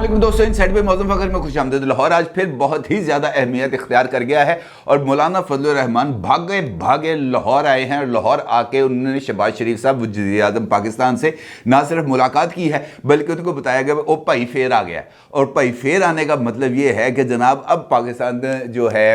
अस्सलाम दोस्तों, इन साइड पे मौजूद फखर में खुश आमदीद। लाहौर आज फिर बहुत ही ज़्यादा अहमियत इख्तियार कर गया है और मौलाना फजलुर रहमान भागे भागे लाहौर आए हैं और लाहौर आके उन्होंने शहबाज शरीफ साहब वज़ीर-ए-आज़म पाकिस्तान से ना सिर्फ मुलाकात की है बल्कि उनको बताया गया ओ भाई फेर आ गया। और भाई फेर आने का मतलब ये है कि जनाब अब पाकिस्तान जो है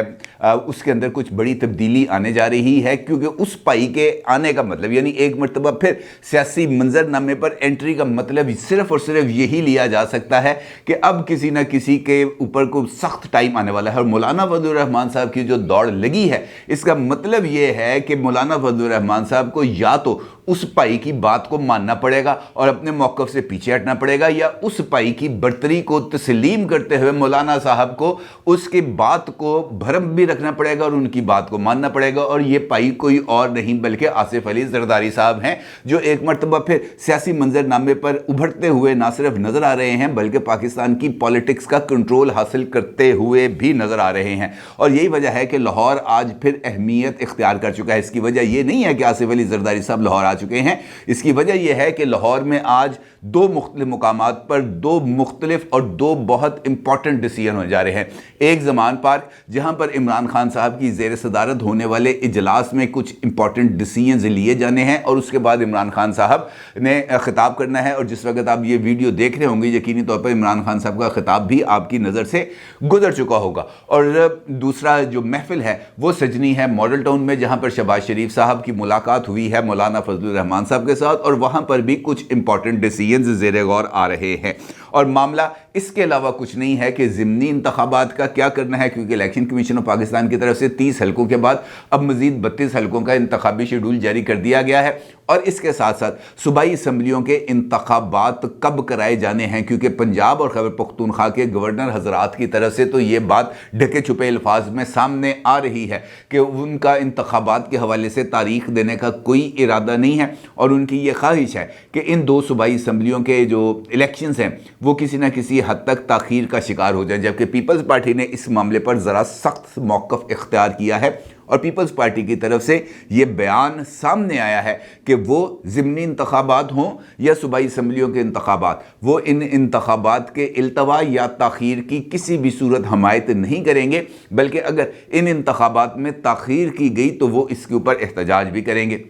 उसके अंदर कुछ बड़ी तब्दीली आने जा रही है, क्योंकि उस भाई के आने का मतलब यानी एक मरतबा फिर सियासी मंजरनामे पर एंट्री का मतलब सिर्फ और सिर्फ यही लिया जा सकता है कि अब किसी ना किसी के ऊपर को सख्त टाइम आने वाला है। और मौलाना फजलुर रहमान साहब की जो दौड़ लगी है इसका मतलब ये है कि मौलाना फजलुर रहमान साहब को या तो उस भाई की बात को मानना पड़ेगा और अपने मौक़िफ़ से पीछे हटना पड़ेगा, या उस भाई की बर्तरी को तस्लीम करते हुए मौलाना साहब को उसकी बात को भरम भी रखना पड़ेगा और उनकी बात को मानना पड़ेगा। और ये भाई कोई और नहीं बल्कि आसिफ अली जरदारी साहब हैं, जो एक मरतबा फिर सियासी मंजरनामे पर उभरते हुए ना सिर्फ नज़र आ रहे हैं बल्कि पाकिस्तान की पॉलिटिक्स का कंट्रोल हासिल करते हुए भी नज़र आ रहे हैं। और यही वजह है कि लाहौर आज फिर अहमियत इख्तियार कर चुका है। इसकी वजह यह नहीं है कि आसिफ अली जरदारी साहब लाहौर आ चुके हैं, इसकी वजह यह है कि लाहौर में आज दो मुख्तलिफ मुकामात पर दो मुख्तलिफ और दो बहुत इंपॉर्टेंट डिसीजन हो जा रहे हैं। एक ज़मान पार्क जहां पर इमरान खान साहब की ज़ेर सदारत होने वाले इजलास में कुछ इंपॉर्टेंट डिसीजंस लिए जाने हैं और उसके बाद इमरान खान साहब ने खिताब करना है। और जिस वक्त आप ये वीडियो देख रहे होंगे यकीनी तौर पर इमरान खान साहब का खिताब भी आपकी नज़र से गुजर चुका होगा। और दूसरा जो महफिल है वो सजनी है मॉडल टाउन में, जहाँ पर शहबाज शरीफ साहब की मुलाकात हुई है मौलाना फजलुर रहमान साहब के साथ, और वहाँ पर भी कुछ इंपॉर्टेंट डिसीजंस ज़ेरे गौर आ रहे हैं। और मामला इसके अलावा कुछ नहीं है कि ज़िमनी इंतखाबात का क्या करना है, क्योंकि इलेक्शन कमीशन ऑफ पाकिस्तान की तरफ से 30 हलकों के बाद अब मज़ीद 32 हलकों का इंतखाबी शेड्यूल जारी कर दिया गया है। और इसके साथ साथ सूबाई असम्बलियों के इंतखाबात कब कराए जाने हैं, क्योंकि पंजाब और खैबर पख्तूनख्वा के गवर्नर हजरात की तरफ से तो ये बात ढके छुपे अल्फाज में सामने आ रही है कि उनका इंतखाबात के हवाले से तारीख देने का कोई इरादा नहीं है और उनकी ये ख्वाहिश है कि इन दो सूबाई असम्बलियों के जो इलेक्शंस हैं वो किसी न किसी हद तक ताख़ीर का शिकार हो जाए। जबकि पीपल्स पार्टी ने इस मामले पर ज़रा सख्त मौक़िफ़ इख्तियार किया है और पीपल्स पार्टी की तरफ से ये बयान सामने आया है कि वो ज़िमनी इंतखाबात हों या सूबाई असम्बलियों के इंतखाबात, वो इन इंतखाबात के इल्तवा या ताख़ीर की किसी भी सूरत हमायत नहीं करेंगे, बल्कि अगर इन इंतखाबात में ताख़ीर की गई तो वो इसके ऊपर एहतजाज भी करेंगे।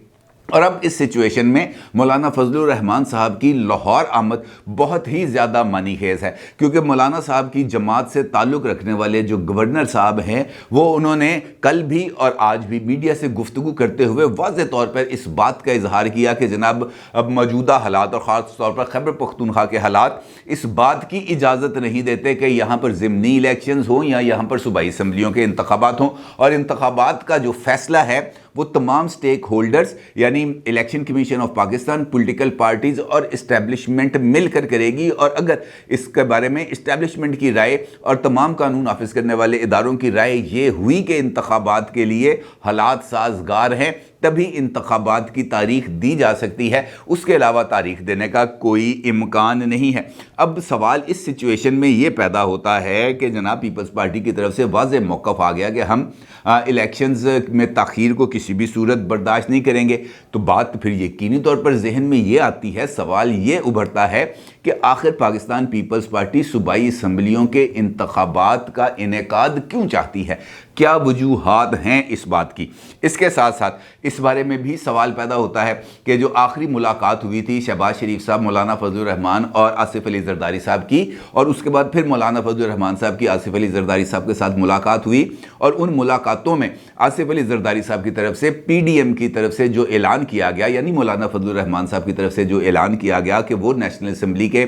और अब इस सिचुएशन में मौलाना फजलुर रहमान साहब की लाहौर आमद बहुत ही ज़्यादा मानी खेज़ है, क्योंकि मौलाना साहब की जमात से ताल्लुक़ रखने वाले जो गवर्नर साहब हैं वो उन्होंने कल भी और आज भी मीडिया से गुफ्तगू करते हुए वाज़ेह तौर पर इस बात का इजहार किया कि जनाब अब मौजूदा हालात और ख़ास तौर पर खैबर पख्तूनख्वा के हालात इस बात की इजाज़त नहीं देते कि यहाँ पर ज़िमनी इलेक्शंस हों या यहाँ पर सूबाई असम्बलियों के इंतखाबात हों। और इंतखाबात का जो फ़ैसला है वो तमाम स्टेक होल्डर्स यानी election commission of Pakistan, political parties और इस्टेब्लिशमेंट मिलकर करेगी। और अगर इसके बारे में इस्टेब्लिशमेंट की राय और तमाम कानून नाफिज करने वाले इदारों की राय ये हुई कि इंतखाबात के लिए हालात साजगार हैं तभी इंतखाबात की तारीख दी जा सकती है, उसके अलावा तारीख देने का कोई इम्कान नहीं है। अब सवाल इस सिचुएशन में ये पैदा होता है कि जनाब पीपल्स पार्टी की तरफ से वाज़ेह मौक़िफ़ आ गया कि हम इलेक्शंस में ताख़ीर को किसी भी सूरत बर्दाश्त नहीं करेंगे। तो बात फिर यकीनी तौर पर जहन में ये आती है, सवाल ये उभरता है कि आखिर पाकिस्तान पीपल्स पार्टी सूबाई असम्बलियों के इंतखाबात का इनेकाद क्यों चाहती है, क्या वजूहात हैं इस बात की। इसके साथ साथ इस बारे में भी सवाल पैदा होता है कि जो आखिरी मुलाकात हुई थी शहबाज शरीफ साहब, मौलाना फजलुर रहमान और आसिफ अली जरदारी साहब की, और उसके बाद फिर मौलाना फजलुर रहमान साहब की आसिफ अली जरदारी साहब के साथ मुलाकात हुई, और उन मुलाकातों में आसिफ अली जरदारी साहब की तरफ से PDM की तरफ से जो ऐलान किया गया, यानी मौलाना फजलुर रहमान साहब की तरफ से जो ऐलान किया गया कि वो नेशनल असम्बली के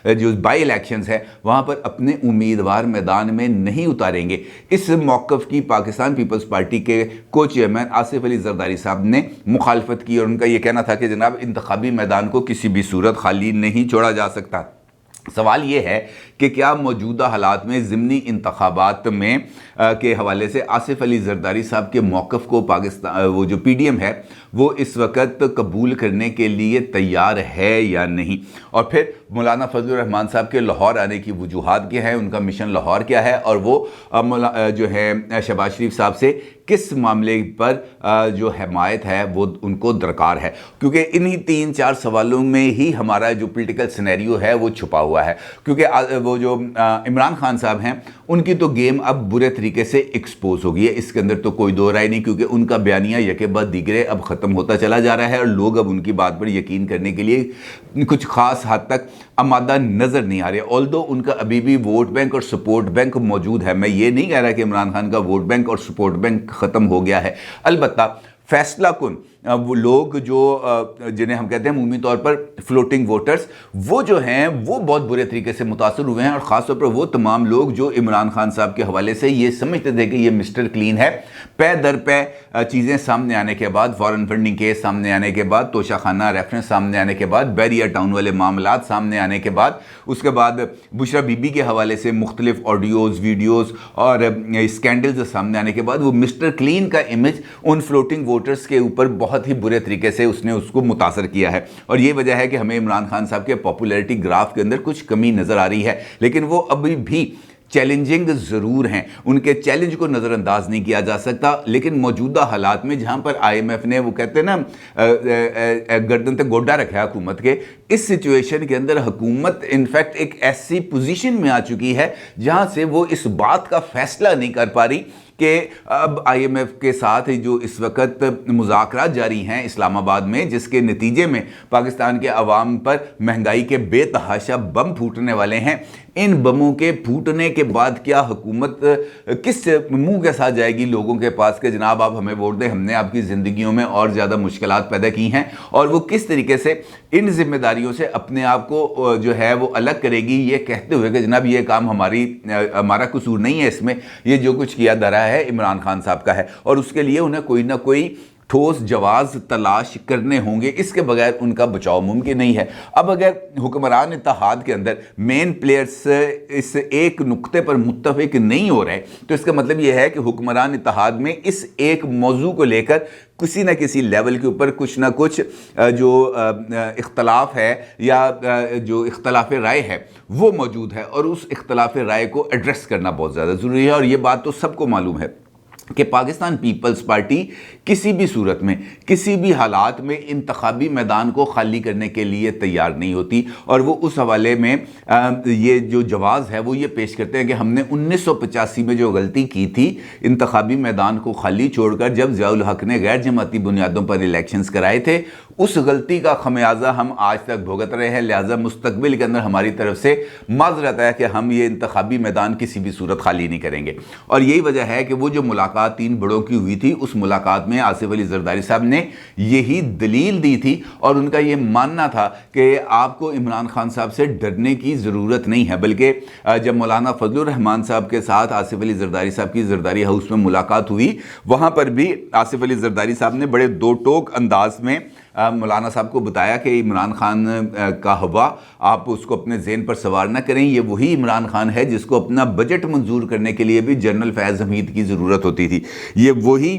जो बाई इलेक्शंस है वहाँ पर अपने उम्मीदवार मैदान में नहीं उतारेंगे। इस मौक़िफ़ की पाकिस्तान पीपल्स पार्टी के को चेयरमैन आसिफ अली जरदारी साहब ने मुखालफत की और उनका ये कहना था कि जनाब इंतखाबी मैदान को किसी भी सूरत खाली नहीं छोड़ा जा सकता। सवाल ये है कि क्या मौजूदा हालात में ज़िमनी इंतखाबात में के हवाले से आसिफ अली जरदारी साहब के मौक़िफ़ को पाकिस्तान वो जो PDM है वो इस वक्त कबूल करने के लिए तैयार है या नहीं। और फिर मौलाना फजलुर रहमान साहब के लाहौर आने की वजूहात क्या है, उनका मिशन लाहौर क्या है, और वो जो है शहबाज शरीफ साहब से किस मामले पर जो हिमायत है वो उनको दरकार है। क्योंकि इन्हीं 3-4 सवालों में ही हमारा जो पॉलिटिकल सिनेरियो है वो छुपा हुआ है। क्योंकि वो जो इमरान खान साहब हैं उनकी तो गेम अब बुरे तरीके से एक्सपोज हो गई है, इसके अंदर तो कोई दो राय नहीं। क्योंकि उनका बयानिया यके बाद दीगरे अब ख़त्म होता चला जा रहा है और लोग अब उनकी बात पर यकीन करने के लिए कुछ ख़ास हद तक आमादा नज़र नहीं आ रहे। ऑल्दो उनका अभी भी वोट बैंक और सपोर्ट बैंक मौजूद है। मैं ये नहीं कह रहा कि इमरान खान का वोट बैंक और सपोर्ट बैंक ख़त्म हो गया है। अलबत्ता फैसला कुन वो लोग जो जिन्हें हम कहते हैं अमूमी तौर पर फ्लोटिंग वोटर्स, वो जो हैं वो बहुत बुरे तरीके से मुतासर हुए हैं। और ख़ासतौर पर वो तमाम लोग जो इमरान खान साहब के हवाले से ये समझते थे कि ये मिस्टर क्लीन है। पै दर पै चीज़ें सामने आने के बाद, फॉरेन फंडिंग केस सामने आने के बाद, तोशाखाना रेफरेंस सामने आने के बाद, बैरिया टाउन वाले मामलात सामने आने के बाद, उसके बाद बुशरा बीबी के हवाले से मुख्तलिफ ऑडियोज़, वीडियोज़ और स्कैंडल्स सामने आने के बाद वो मिस्टर क्लीन का इमेज उन फ्लोटिंग वोटर्स के ऊपर बहुत ही बुरे तरीके से उसने उसको मुतासर किया है। और ये वजह है कि हमें इमरान खान साहब के पॉपुलैरिटी ग्राफ के अंदर कुछ कमी नज़र आ रही है। लेकिन वो अभी भी चैलेंजिंग ज़रूर हैं, उनके चैलेंज को नज़रअंदाज नहीं किया जा सकता। लेकिन मौजूदा हालात में जहाँ पर IMF ने वो कहते हैं ना गर्दन तक गोड्डा रखा है हुकूमत के, इस सिचुएशन के अंदर हुकूमत इनफैक्ट एक ऐसी पोजीशन में आ चुकी है जहाँ से वो इस बात का फैसला नहीं कर पा रही कि अब IMF के साथ जो इस वक्त मुज़ाकरात जारी हैं इस्लामाबाद में, जिसके नतीजे में पाकिस्तान के अवाम पर महंगाई के बेतहाशा बम फूटने वाले हैं, इन बमों के फूटने के बाद क्या हुकूमत किस मुंह के साथ जाएगी लोगों के पास कि जनाब आप हमें वोट दें, हमने आपकी ज़िंदगियों में और ज़्यादा मुश्किलात पैदा की हैं, और वो किस तरीके से इन जिम्मेदारियों से अपने आप को जो है वो अलग करेगी, ये कहते हुए कि जनाब ये काम हमारा कसूर नहीं है, इसमें ये जो कुछ किया जा रहा है इमरान खान साहब का है, और उसके लिए उन्हें कोई ना कोई ठोस जवाब तलाश करने होंगे, इसके बगैर उनका बचाव मुमकिन नहीं है। अब अगर हुक्मरान इत्तेहाद के अंदर मेन प्लेयर्स इस एक नुक्ते पर मुत्तफिक नहीं हो रहे, तो इसका मतलब यह है कि हुक्मरान इत्तेहाद में इस एक मौजू को लेकर किसी न किसी लेवल के ऊपर कुछ ना कुछ जो इख्तलाफ है या जो इख्तलाफ राय है वो मौजूद है, और उस इख्तलाफ राय को एड्रेस करना बहुत ज़्यादा ज़रूरी है। और ये बात तो सबको मालूम है कि पाकिस्तान पीपल्स पार्टी किसी भी सूरत में, किसी भी हालात में इंतखाबी मैदान को खाली करने के लिए तैयार नहीं होती। और वो उस हवाले में ये जो जवाज़ है वो ये पेश करते हैं कि हमने 1985 में जो गलती की थी इंतखाबी मैदान को खाली छोड़कर, जब ज़ियाउल हक ने गैर जमाती बुनियादों पर इलेक्शंस कराए थे, उस गलती का खमियाजा हम आज तक भुगत रहे हैं। लिहाजा मुस्तकबिल के अंदर हमारी तरफ से माजरत है कि हम ये इंतखाबी मैदान किसी भी सूरत खाली नहीं करेंगे। और यही वजह है कि वो जो मुलाकात 3 बड़ों की हुई थी, उस मुलाकात में आसिफ अली जरदारी साहब ने यही दलील दी थी, और उनका ये मानना था कि आपको इमरान खान साहब से डरने की ज़रूरत नहीं है। बल्कि जब मौलाना फजलुर रहमान साहब के साथ आसिफ अली जरदारी साहब की जरदारी हाउस में मुलाकात हुई, वहाँ पर भी आसिफ अली जरदारी साहब ने बड़े दो टोक अंदाज में मौलाना साहब को बताया कि इमरान खान का हवा आप उसको अपने ज़हन पर सवार ना करें, ये वही इमरान खान है जिसको अपना बजट मंजूर करने के लिए भी जनरल फैज़ हमीद की ज़रूरत होती थी। ये वही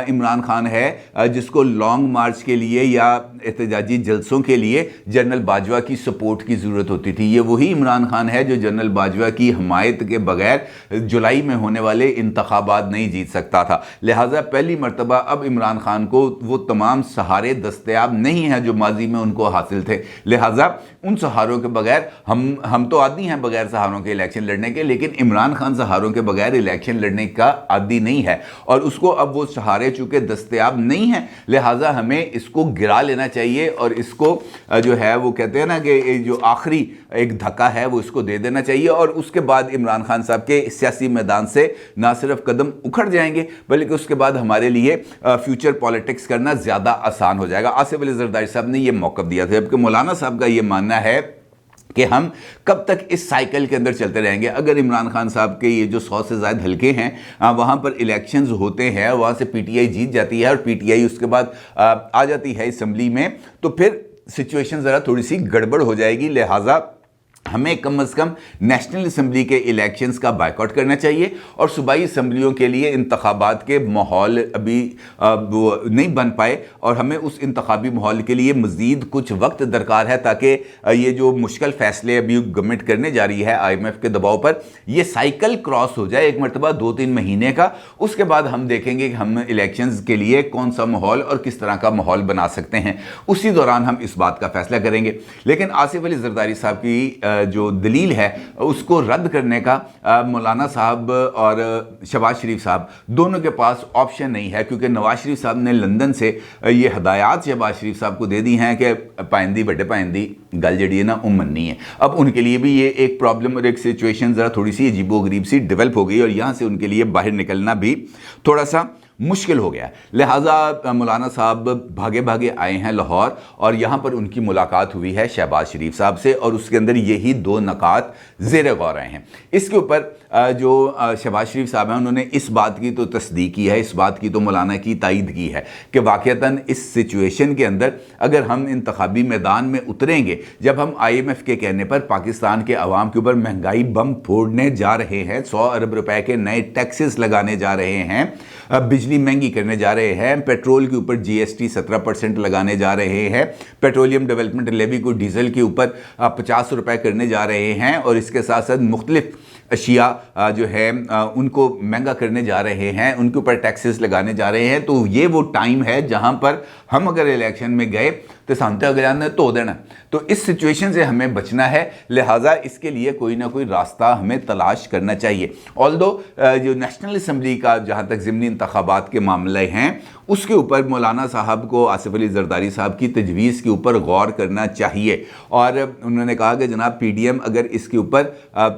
इमरान खान है जिसको लॉन्ग मार्च के लिए या एहतजाजी जलसों के लिए जनरल बाजवा की सपोर्ट की ज़रूरत होती थी। ये वही इमरान खान है जो जनरल बाजवा की हमायत के बगैर जुलाई में होने वाले इंतखाबात नहीं जीत सकता था। लिहाजा पहली मरतबा अब इमरान खान को वो तमाम सहारे दस्तयाब नहीं हैं जो माजी में उनको हासिल थे। लिहाजा उन सहारों के बगैर हम तो आदी हैं बगैर सहारों के इलेक्शन लड़ने के, लेकिन इमरान खान सहारों के बगैर इलेक्शन लड़ने का आदी नहीं है, और उसको अब वो सहारे चूँकि दस्तयाब नहीं हैं, लिहाजा हमें इसको गिरा लेना चाहिए और इसको जो है वो कहते हैं ना कि जो आखिरी एक धक्का है वो इसको दे देना चाहिए। और उसके बाद इमरान खान साहब के सियासी मैदान से ना सिर्फ कदम उखड़ जाएंगे बल्कि उसके बाद हमारे लिए फ्यूचर पॉलिटिक्स करना ज़्यादा आसान हो जाएगा। आसिफ अली जरदारी साहब ने यह मौक़िफ़ दिया था, जबकि मौलाना साहब का ये मानना है कि हम कब तक इस साइकिल के अंदर चलते रहेंगे। अगर इमरान खान साहब के ये जो 100 से ज़्यादा हल्के हैं वहाँ पर इलेक्शंस होते हैं, वहाँ से PTI जीत जाती है और PTI उसके बाद आ जाती है असम्बली में, तो फिर सिचुएशन ज़रा थोड़ी सी गड़बड़ हो जाएगी। लिहाजा हमें कम से कम नेशनल असम्बली के इलेक्शंस का बायकॉट करना चाहिए और सूबाई असम्बलियों के लिए इंतखाबात के माहौल अभी वो नहीं बन पाए और हमें उस इंतखाबी माहौल के लिए मज़ीद कुछ वक्त दरकार है ताकि ये जो मुश्किल फ़ैसले अभी गवर्नमेंट करने जा रही है IMF के दबाव पर, ये साइकिल क्रॉस हो जाए एक मरतबा 2-3 महीने का। उसके बाद हम देखेंगे कि हम इलेक्शंस के लिए कौन सा माहौल और किस तरह का माहौल बना सकते हैं, उसी दौरान हम इस बात का फैसला करेंगे। लेकिन आसिफ अली जरदारी साहब की जो दलील है उसको रद्द करने का मौलाना साहब और शहबाज शरीफ साहब दोनों के पास ऑप्शन नहीं है, क्योंकि नवाज शरीफ साहब ने लंदन से ये हदायत शहबाज शरीफ साहब को दे दी हैं कि पाइंदी बड़े पाइंदी गल जड़ी है ना वो मननी है। अब उनके लिए भी ये एक प्रॉब्लम और एक सिचुएशन ज़रा थोड़ी सी अजीबो गरीब सी डेवलप हो गई और यहाँ से उनके लिए बाहर निकलना भी थोड़ा सा मुश्किल हो गया। लिहाजा मौलाना साहब भागे भागे आए हैं लाहौर और यहाँ पर उनकी मुलाकात हुई है शहबाज शरीफ साहब से और उसके अंदर यही 2 नकात ज़ेर गौर आए हैं। इसके ऊपर जो शहबाज शरीफ साहब हैं उन्होंने इस बात की तो तस्दीक की है, इस बात की तो मौलाना की तायद की है कि वाक़तन इस सिचुएशन के अंदर अगर हम इंतखाबी मैदान में उतरेंगे, जब हम IMF के कहने पर पाकिस्तान के अवाम के ऊपर महंगाई बम फोड़ने जा रहे हैं, 100 अरब रुपए के नए टैक्सेस लगाने जा रहे हैं, बिजली महंगी करने जा रहे हैं, पेट्रोल के ऊपर GST 17% लगाने जा रहे हैं, पेट्रोलियम डेवलपमेंट लेवी को डीजल के ऊपर 50 रुपए करने जा रहे हैं और इसके साथ साथ मुख्तलिफ अशिया जो है उनको महंगा करने जा रहे हैं, उनके ऊपर टैक्सेस लगाने जा रहे हैं। तो ये वो टाइम है जहां पर हम अगर इलेक्शन में गए तो सांते अगले ने तो देना। तो इस सिचुएशन से हमें बचना है, लिहाजा इसके लिए कोई ना कोई रास्ता हमें तलाश करना चाहिए। ऑल्दो जो नेशनल असम्बली का जहाँ तक ज़िमनी इंतखाबात के मामले हैं उसके ऊपर मौलाना साहब को आसिफ अली जरदारी साहब की तजवीज़ के ऊपर गौर करना चाहिए और उन्होंने कहा कि जनाब PDM अगर इसके ऊपर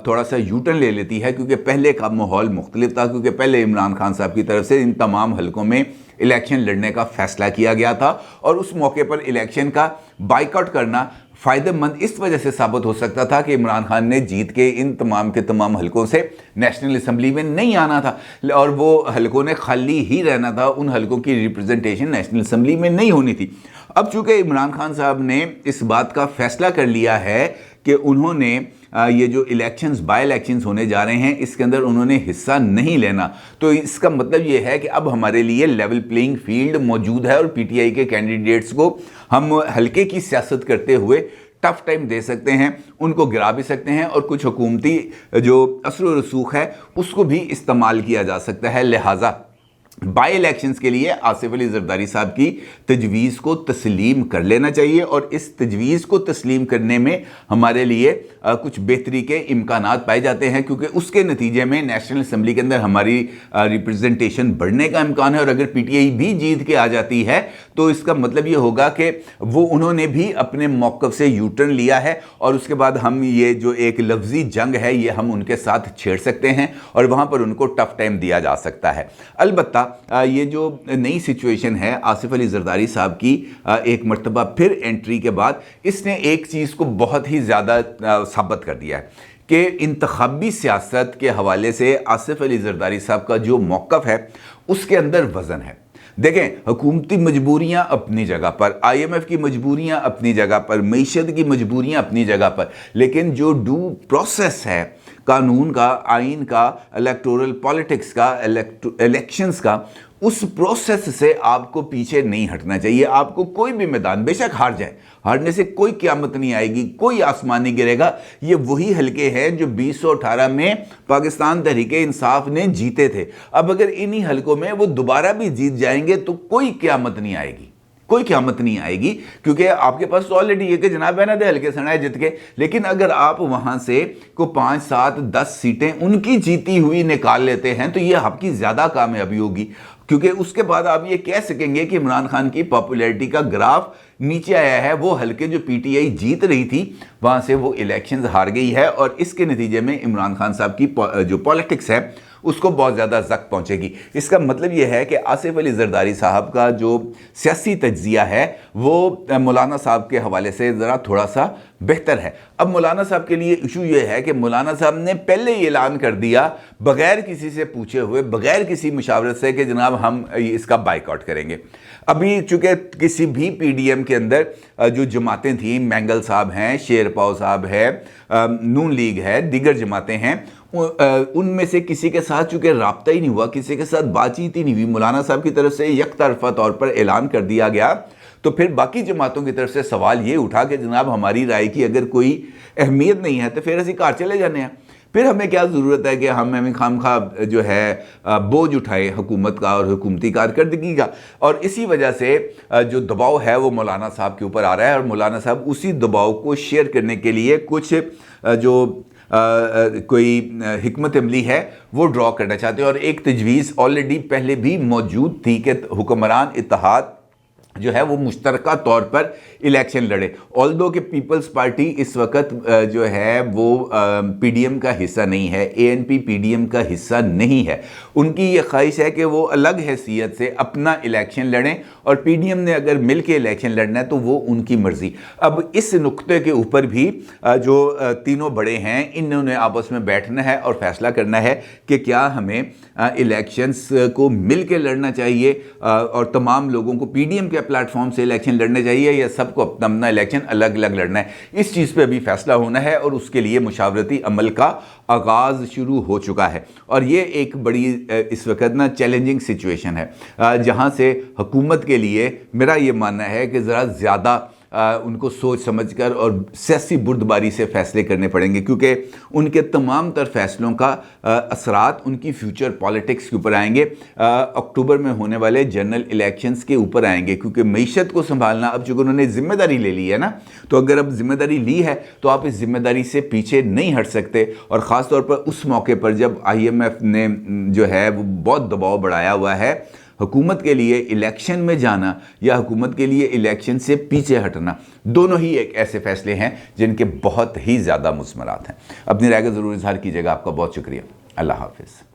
थोड़ा सा यूटर्न ले लेती है, क्योंकि पहले का माहौल मुख्तलिफ था, क्योंकि पहले इमरान खान साहब की तरफ से इन तमाम हलकों में इलेक्शन लड़ने का फैसला किया गया था और उस मौके पर इलेक्शन का बाइकआउट करना फ़ायदेमंद इस वजह से साबित हो सकता था कि इमरान खान ने जीत के इन तमाम के तमाम हलकों से नेशनल असम्बली में नहीं आना था और वो हलकों ने खाली ही रहना था, उन हलकों की रिप्रेजेंटेशन नेशनल असम्बली में नहीं होनी थी। अब चूंकि इमरान खान साहब ने इस बात का फैसला कर लिया है कि उन्होंने ये जो इलेक्शंस बाय इलेक्शंस होने जा रहे हैं इसके अंदर उन्होंने हिस्सा नहीं लेना, तो इसका मतलब ये है कि अब हमारे लिए लेवल प्लेइंग फील्ड मौजूद है और PTI के कैंडिडेट्स को हम हल्के की सियासत करते हुए टफ टाइम दे सकते हैं, उनको गिरा भी सकते हैं और कुछ हुकूमती जो असर व रसूख है उसको भी इस्तेमाल किया जा सकता है। लिहाजा बाई इलेक्शंस के लिए आसिफ अली जरदारी साहब की तजवीज़ को तस्लीम कर लेना चाहिए और इस तजवीज़ को तस्लीम करने में हमारे लिए कुछ बेहतरी के इम्कानात पाए जाते हैं, क्योंकि उसके नतीजे में नेशनल असम्बली के अंदर हमारी रिप्रेजेंटेशन बढ़ने का इम्कान है और अगर PTI भी जीत के आ जाती है तो इसका मतलब ये होगा कि वो उन्होंने भी अपने मौक़िफ़ से यूटर्न लिया है और उसके बाद हम ये जो एक लफ्ज़ी जंग है ये हम उनके साथ छेड़ सकते हैं और वहाँ पर उनको टफ टाइम दिया जा सकता है। अलबत्ता ये जो नई सिचुएशन है आसिफ अली जरदारी साहब की एक मरतबा फिर एंट्री के बाद इसने एक चीज़ को बहुत ही ज़्यादा साबित कर दिया है कि इंतखाबी सियासत के हवाले से आसिफ अली जरदारी साहब का जो मौक़िफ़ है उसके अंदर वज़न है। देखें, हुकूमती मजबूरियां अपनी जगह पर, IMF की मजबूरियां अपनी जगह पर, मईशत की मजबूरियां अपनी जगह पर, लेकिन जो ड्यू प्रोसेस है कानून का, आइन का, इलेक्टोरल पॉलिटिक्स का, इलेक्शंस का, उस प्रोसेस से आपको पीछे नहीं हटना चाहिए। आपको कोई भी मैदान बेशक हार जाए, हारने से कोई क़यामत नहीं आएगी, कोई आसमान नहीं गिरेगा। ये वही हलके हैं जो 2018 में पाकिस्तान तहरीके इंसाफ ने जीते थे। अब अगर इन्हीं हलकों में वो दोबारा भी जीत जाएंगे तो कोई क़यामत नहीं आएगी, कोई क़यामत नहीं आएगी, क्योंकि आपके पास तो ऑलरेडी ये कि जनाब है ना दे हल्के सनाए जित के। लेकिन अगर आप वहाँ से को 5, 7, 10 सीटें उनकी जीती हुई निकाल लेते हैं तो ये आपकी ज़्यादा कामयाबी होगी, क्योंकि उसके बाद आप ये कह सकेंगे कि इमरान खान की पॉपुलैरिटी का ग्राफ नीचे आया है। वो हल्के जो PTI जीत रही थी वहाँ से वो इलेक्शंस हार गई है और इसके नतीजे में इमरान खान साहब की जो पॉलिटिक्स है उसको बहुत ज़्यादा ज़ख्म पहुँचेगी। इसका मतलब ये है कि आसिफ अली जरदारी साहब का जो सियासी तज्जिया है वो मौलाना साहब के हवाले से ज़रा थोड़ा सा बेहतर है। अब मौलाना साहब के लिए इशू ये है कि मौलाना साहब ने पहले ही ऐलान कर दिया बगैर किसी से पूछे हुए, बगैर किसी मुशावरत से, कि जनाब हम इसका बाइकआउट करेंगे। अभी चूंकि किसी भी पीडीएम के अंदर जो जमातें थी, मैंगल साहब हैं, शेरपाव साहब है, नून लीग है, दीगर जमातें हैं, उनमें से किसी के साथ चूंकि राब्ता ही नहीं हुआ, किसी के साथ बातचीत ही नहीं हुई, मौलाना साहब की तरफ से यकतरफा तौर पर ऐलान कर दिया गया, तो फिर बाकी जमातों की तरफ से सवाल ये उठा कि जनाब हमारी राय की अगर कोई अहमियत नहीं है तो फिर असी घर चले जाने हैं, फिर हमें क्या ज़रूरत है कि हम खामखा जो है बोझ उठाए हुकूमत का और हुकूमती कारकर्दगी का। और इसी वजह से जो दबाव है वो मौलाना साहब के ऊपर आ रहा है, और मौलाना साहब उसी दबाव को शेयर करने के लिए कुछ जो कोई हिकमत अमली है वो ड्रॉ करना चाहते हैं। और एक तजवीज़ ऑलरेडी पहले भी मौजूद थी कि हुक्मरान इत्तेहाद जो है वो मुश्तरका तौर पर इलेक्शन लड़े। ऑल्दो कि पीपल्स पार्टी इस वक्त जो है वो पीडीएम का हिस्सा नहीं है, एएनपी पीडीएम का हिस्सा नहीं है, उनकी ये ख्वाहिश है कि वो अलग हैसियत से अपना इलेक्शन लड़ें, और पीडीएम ने अगर मिल के इलेक्शन लड़ना है तो वो उनकी मर्ज़ी। अब इस नुक्ते के ऊपर भी जो तीनों बड़े हैं इन्होंने आपस में बैठना है और फैसला करना है कि क्या हमें इलेक्शंस को मिल के लड़ना चाहिए और तमाम लोगों को पीडीएम के प्लेटफॉर्म से इलेक्शन लड़ने चाहिए, या सबको अपना अपना इलेक्शन अलग अलग लड़ना है। इस चीज़ पे अभी फैसला होना है और उसके लिए मुशावरती अमल का आगाज़ शुरू हो चुका है। और ये एक बड़ी इस वक्त ना चैलेंजिंग सिचुएशन है जहाँ से हुकूमत के लिए मेरा ये मानना है कि ज़रा ज़्यादा उनको सोच समझकर और सियासी बुर्दबारी से फैसले करने पड़ेंगे, क्योंकि उनके तमाम तर फैसलों का असरात उनकी फ्यूचर पॉलिटिक्स के ऊपर आएंगे, अक्टूबर में होने वाले जनरल इलेक्शंस के ऊपर आएंगे। क्योंकि मईशत को संभालना, अब चूँकि उन्होंने जिम्मेदारी ले ली है ना, तो अगर अब जिम्मेदारी ली है तो आप इस जिम्मेदारी से पीछे नहीं हट सकते। और ख़ास तौर पर उस मौके पर जब IMF ने जो है वो बहुत दबाव बढ़ाया हुआ है हुकूमत के लिए इलेक्शन में जाना या हुकूमत के लिए इलेक्शन से पीछे हटना, दोनों ही एक ऐसे फैसले हैं जिनके बहुत ही ज़्यादा मुस्मरात हैं। अपनी राय का ज़रूर इजहार कीजिएगा। आपका बहुत शुक्रिया। अल्लाह हाफिज़।